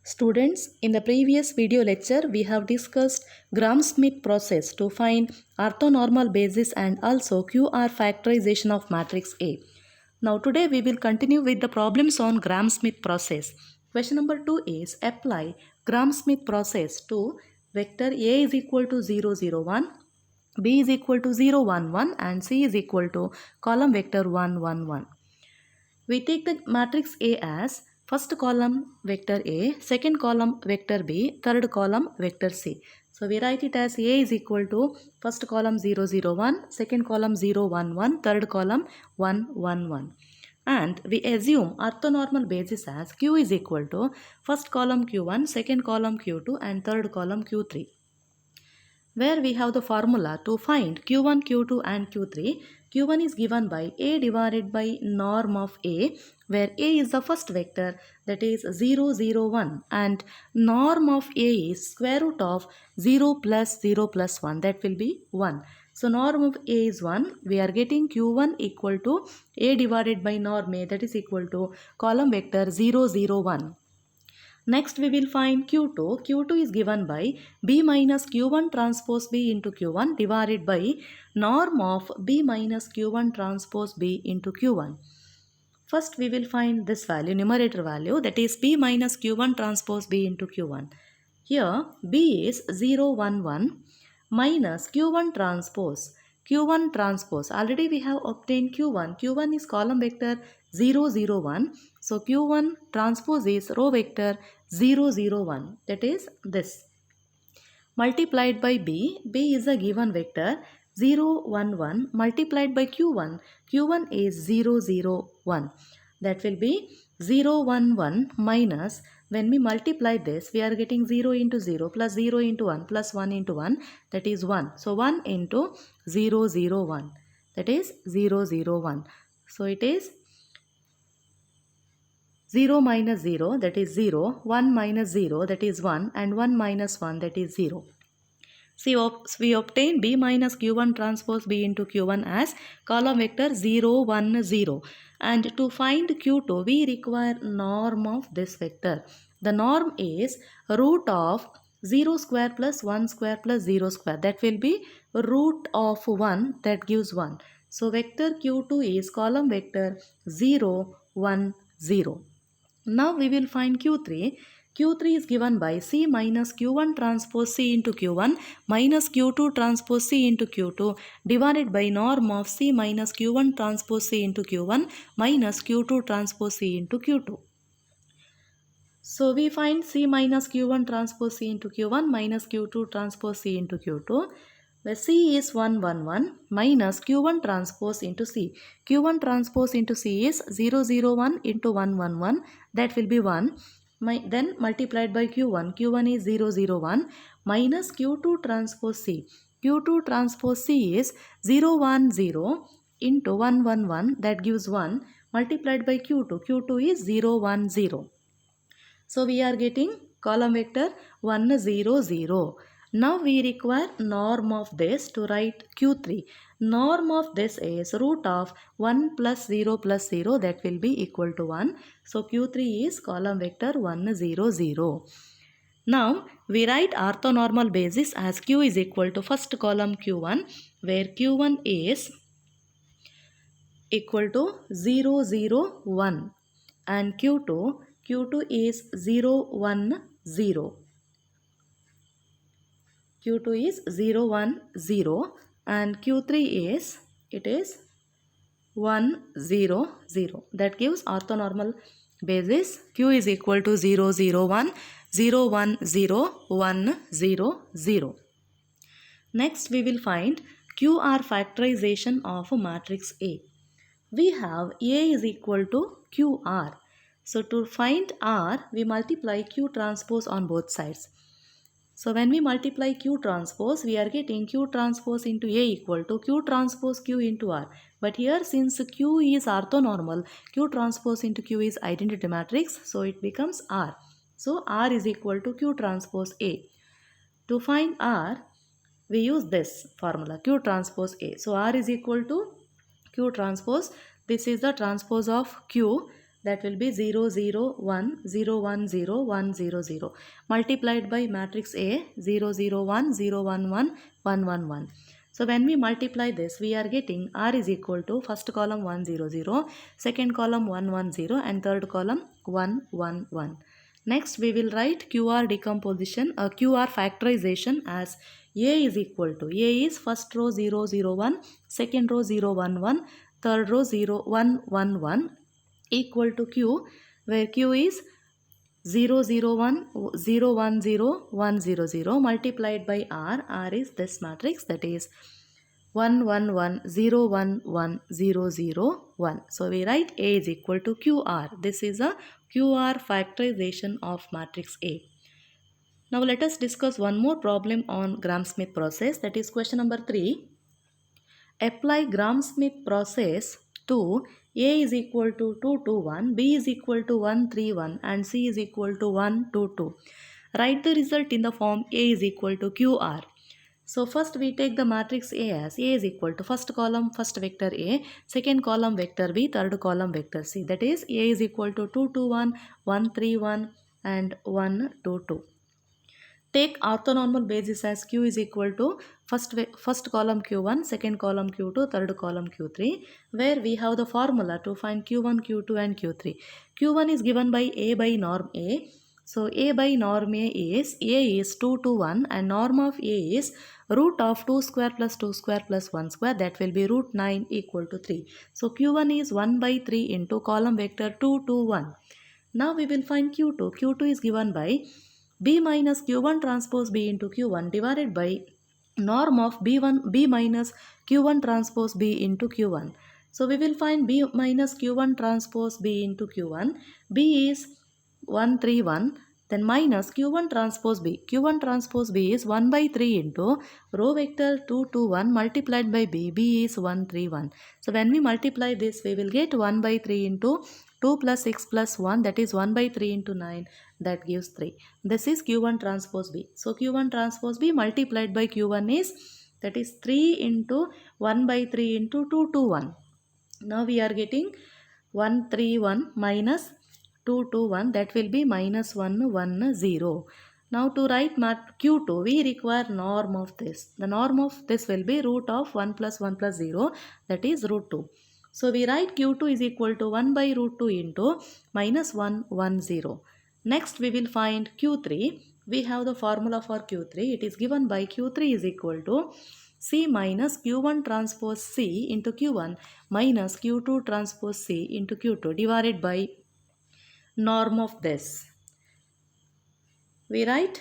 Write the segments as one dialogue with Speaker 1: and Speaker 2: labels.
Speaker 1: Students, in the previous video lecture, we have discussed Gram-Schmidt process to find orthonormal basis and also QR factorization of matrix A. Now today we will continue with the problems on Gram-Schmidt process. Question number 2 is apply Gram-Schmidt process to vector A is equal to 0, 0, 1, B is equal to 0, 1, 1 and C is equal to column vector 1, 1, 1. We take the matrix A as first column vector A, second column vector B, third column vector C. So we write it as A is equal to first column 0, 0, 1, second column 0, 1, 1, third column 1, 1, 1. And we assume orthonormal basis as Q is equal to first column Q1, second column Q2 and third column Q3, where we have the formula to find Q1, Q2 and Q3. Q1 is given by A divided by norm of A, where A is the first vector, that is 0, 0, 1, and norm of A is square root of 0 plus 0 plus 1, that will be 1. So norm of A is 1, we are getting Q1 equal to A divided by norm A, that is equal to column vector 0, 0, 1. Next we will find Q2. Q2 is given by B minus Q1 transpose B into Q1 divided by norm of B minus Q1 transpose B into Q1. First we will find this value, numerator value, that is B minus Q1 transpose B into Q1. Here B is 0, 1, 1 minus Q1 transpose. Q1 transpose, already we have obtained Q1. Q1 is column vector 0, 0, 1. So Q1 transpose is row vector 0, 0, 1. That is this. Multiplied by B. B is a given vector 0, 1, 1 multiplied by Q1. Q1 is 0, 0, 1. That will be 0, 1, 1 minus, when we multiply this, we are getting 0 into 0 plus 0 into 1 plus 1 into 1, that is 1. So 1 into 0, 0, 1, that is 0, 0, 1. So it is 0 minus 0, that is 0, 1 minus 0, that is 1, and 1 minus 1, that is 0. See, we obtain B minus Q1 transpose B into Q1 as column vector 0, 1, 0. And to find Q2, we require norm of this vector. The norm is root of 0 square plus 1 square plus 0 square. That will be root of 1, that gives 1. So vector Q2 is column vector 0, 1, 0. Now we will find Q3. Q3 is given by C minus Q1 transpose C into Q1 minus Q2 transpose C into Q2 divided by norm of C minus Q1 transpose C into Q1 minus Q2 transpose C into Q2. So we find C minus Q1 transpose C into Q1 minus Q2 transpose C into Q2, where C is 1, 1, 1 minus Q1 transpose into C. Q1 transpose into C is 0, 0, 1 into 1, 1, 1, that will be 1. Then multiplied by Q1. Q1 is 0, 0, 1 minus Q2 transpose C. Q2 transpose C is 0, 1, 0 into 1, 1, 1, that gives 1, multiplied by Q2. Q2 is 0, 1, 0. So we are getting column vector 1, 0, 0. Now we require norm of this to write Q3. Norm of this is root of 1 plus 0 plus 0, that will be equal to 1. So Q3 is column vector 1, 0, 0. Now we write orthonormal basis as Q is equal to first column Q1, where Q1 is equal to 0, 0, 1 and Q2 is 0, 1, 0. Q2 is 0, 1, 0 and Q3 is, it is 1, 0, 0. That gives orthonormal basis. Q is equal to 0, 0, 1, 0, 1, 0, 1, 0, 0. Next we will find QR factorization of a matrix A. We have A is equal to QR. So to find R, we multiply Q transpose on both sides. So when we multiply Q transpose, we are getting Q transpose into A equal to Q transpose Q into R. But here since Q is orthonormal, Q transpose into Q is identity matrix, so it becomes R. So R is equal to Q transpose A. To find R, we use this formula Q transpose A. So R is equal to Q transpose. This is the transpose of Q. that will be 0 0 1 0 1 0 1 0 0 multiplied by matrix A 0 0 1 0 1 1 1 1 1. So when we multiply this, we are getting R is equal to first column 1 0 0, second column 1 1 0 and third column 1 1 1. Next we will write QR decomposition, QR factorization as A is equal to, A is first row 0 0 1, second row 0 1 1, third row 0 1 1 1 equal to Q, where Q is 0 0 1 0 1 0 1 0 0 multiplied by R. R is this matrix, that is 1 1 1 0 1 1 0 0 1. So we write A is equal to QR. This is a QR factorization of matrix A. Now let us discuss one more problem on Gram-Schmidt process, that is question number 3. Apply Gram-Schmidt process to A is equal to 2 2 1, B is equal to 1 3 1 and C is equal to 1 2 2. Write the result in the form A is equal to QR. So first we take the matrix A as A is equal to first column first vector A, second column vector B, third column vector C. That is A is equal to 2 2 1, 1 3 1 and 1 2 2. Take orthonormal basis as Q is equal to first column Q1, second column Q2, third column Q3, where we have the formula to find Q1, Q2 and Q3. Q1 is given by A by norm A. So A by norm A is 2 to 1 and norm of A is root of 2 square plus 2 square plus 1 square, that will be root 9 equal to 3. So Q1 is 1 by 3 into column vector 2 to 1. Now we will find Q2. Q2 is given by B minus Q1 transpose B into Q1 divided by norm of B minus Q1 transpose B into Q1. So we will find B minus Q1 transpose B into Q1. B is 1 3 1, then minus Q1 transpose B. Q1 transpose B is 1 by 3 into row vector 2 2 1 multiplied by B. B is 1 3 1. So when we multiply this, we will get 1 by 3 into 2 plus 6 plus 1, that is 1 by 3 into 9, that gives 3. This is Q1 transpose B. So Q1 transpose B multiplied by Q1 is, that is 3 into 1 by 3 into 2 to 1. Now we are getting 1 3 1 minus 2 2 1, that will be minus 1 1 0. Now to write Q2, we require norm of this. The norm of this will be root of 1 plus 0, that is root 2. So we write Q2 is equal to 1 by root 2 into minus 1 1 0. Next we will find Q3. We have the formula for Q3. It is given by Q3 is equal to C minus Q1 transpose C into Q1 minus Q2 transpose C into Q2 divided by norm of this. We write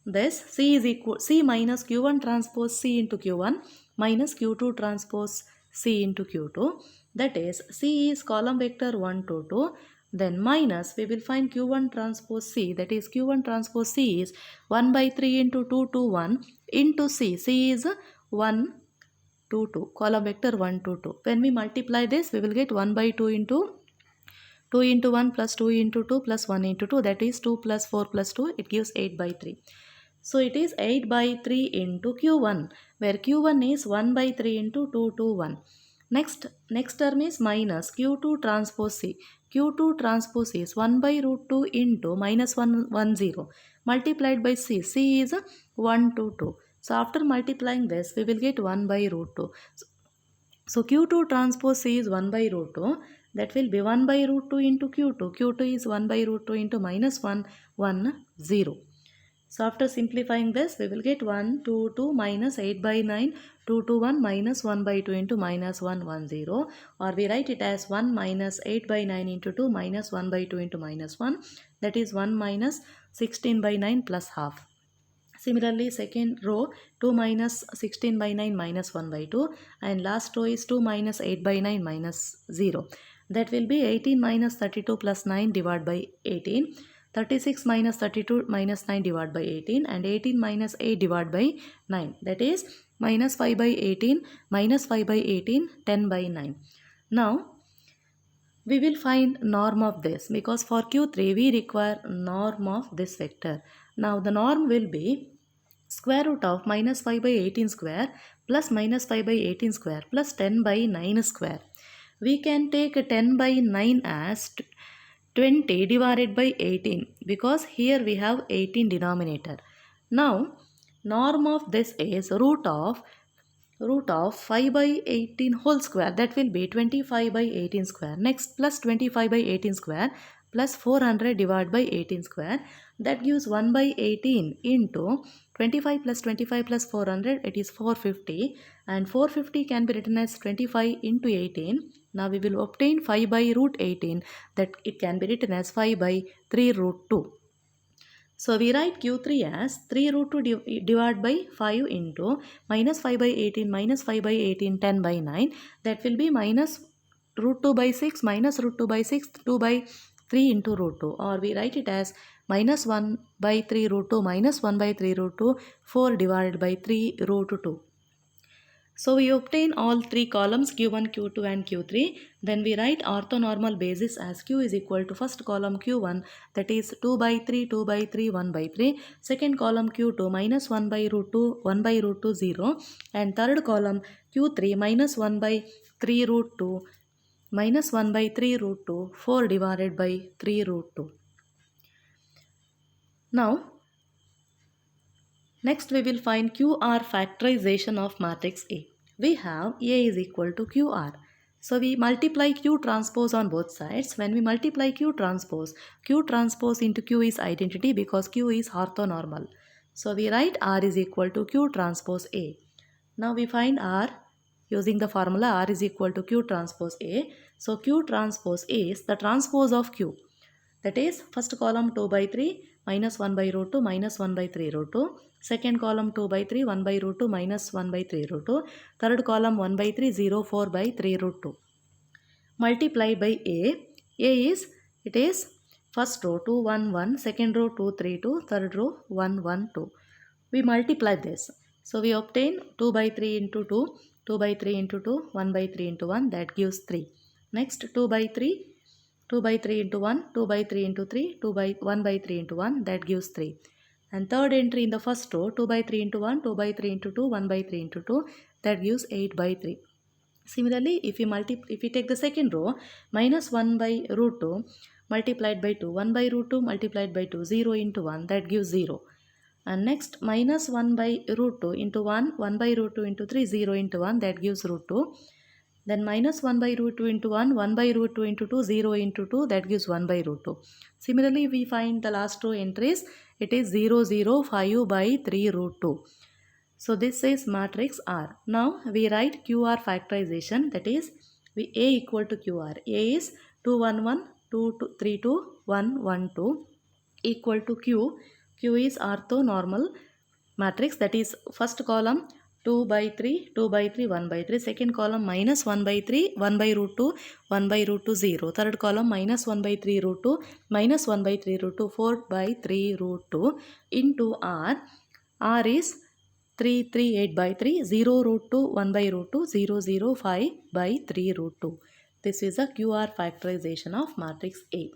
Speaker 1: this C minus Q1 transpose C into Q1 minus Q2 transpose C into Q2. That is C is column vector 1 2 2. Then minus we will find Q1 transpose C, that is Q1 transpose C is 1 by 3 into 2 to 1 into C. C is 1 2 2, column vector 1 2 2. When we multiply this, we will get 1 by 2 into 2 into 1 plus 2 into 2 plus 1 into 2, that is 2 plus 4 plus 2, it gives 8 by 3. So it is 8 by 3 into Q1, where Q1 is 1 by 3 into 2 to 1. Next term is minus Q2 transpose C. Q2 transpose C is 1 by root 2 into minus 1 1 0 multiplied by C. C is 1 2 2. So after multiplying this, we will get 1 by root 2. So Q2 transpose C is 1 by root 2. That will be 1 by root 2 into Q2. Q2 is 1 by root 2 into minus 1 1 0. So after simplifying this, we will get 1 2 2 minus 8 by 9 2 to 1 minus 1 by 2 into minus 1 1 0, or we write it as 1 minus 8 by 9 into 2 minus 1 by 2 into minus 1, that is 1 minus 16 by 9 plus half. Similarly, second row 2 minus 16 by 9 minus 1 by 2, and last row is 2 minus 8 by 9 minus 0. That will be 18 minus 32 plus 9 divided by 18. 36 minus 32 minus 9 divided by 18, and 18 minus 8 divided by 9, that is minus 5 by 18 minus 5 by 18 10 by 9. Now we will find norm of this, because for Q3 we require norm of this vector. Now the norm will be square root of minus 5 by 18 square plus minus 5 by 18 square plus 10 by 9 square. We can take 10 by 9 as 20 divided by 18 because here we have 18 denominator. Now norm of this is root of 5 by 18 whole square, that will be 25 by 18 square. Next plus 25 by 18 square plus 400 divided by 18 square, that gives 1 by 18 into 25 plus 25 plus 400, it is 450, and 450 can be written as 25 into 18. Now we will obtain 5 by root 18, that it can be written as 5 by 3 root 2. So we write Q3 as 3 root 2 divided by 5 into minus 5 by 18 minus 5 by 18 10 by 9, that will be minus root 2 by 6 minus root 2 by 6 2 by 3 into root 2, or we write it as minus 1 by 3 root 2 minus 1 by 3 root 2 4 divided by 3 root 2. So we obtain all three columns Q1, Q2 and Q3. Then we write orthonormal basis as Q is equal to first column Q1, that is 2 by 3, 2 by 3, 1 by 3. Second column Q2 minus 1 by root 2, 1 by root 2, 0. And third column Q3 minus 1 by 3 root 2 minus 1 by 3 root 2, 4 divided by 3 root 2. Now next we will find QR factorization of matrix A. We have A is equal to QR. So we multiply Q transpose on both sides. When we multiply Q transpose into Q is identity because Q is orthonormal. So we write R is equal to Q transpose A. Now we find R using the formula R is equal to Q transpose A. So Q transpose A is the transpose of Q. That is first column 2 by 3 minus 1 by root 2 minus 1 by 3 root 2. Second column 2 by 3 1 by root 2 minus 1 by 3 root 2. Third column 1 by 3 0 4 by 3 root 2. Multiply by A. A is, it is first row 2 1 1, second row 2 3 2, third row 1 1 2. We multiply this. So we obtain 2 by 3 into 2, 2 by 3 into 2, 1 by 3 into 1, that gives 3. Next 2 by 3, 2 by 3 into 1, 2 by 3 into 3, 2 by 1 by 3 into 1, that gives 3. And third entry in the first row, 2 by 3 into 1, 2 by 3 into 2, 1 by 3 into 2, that gives 8 by 3. Similarly, if we take the second row, minus 1 by root 2 multiplied by 2, 1 by root 2 multiplied by 2, 0 into 1, that gives 0. And next minus 1 by root 2 into 1, 1 by root 2 into 3, 0 into 1, that gives root 2. Then minus 1 by root 2 into 1, 1 by root 2 into 2, 0 into 2, that gives 1 by root 2. Similarly, we find the last two entries, it is 0, 0, 5 by 3 root 2. So this is matrix R. Now we write QR factorization, that is we A equal to QR. A is 2 1 1, 2 2 3 2, 1 1 2 equal to Q. Q is orthonormal matrix, that is first column 2 by 3, 2 by 3, 1 by 3. Second column minus 1 by 3, 1 by root 2, 1 by root 2, 0. Third column minus 1 by 3 root 2, minus 1 by 3 root 2, 4 by 3 root 2 into R. R is 3, 3, 8 by 3, 0 root 2, 1 by root 2, 0, 0, 5 by 3 root 2. This is a QR factorization of matrix A.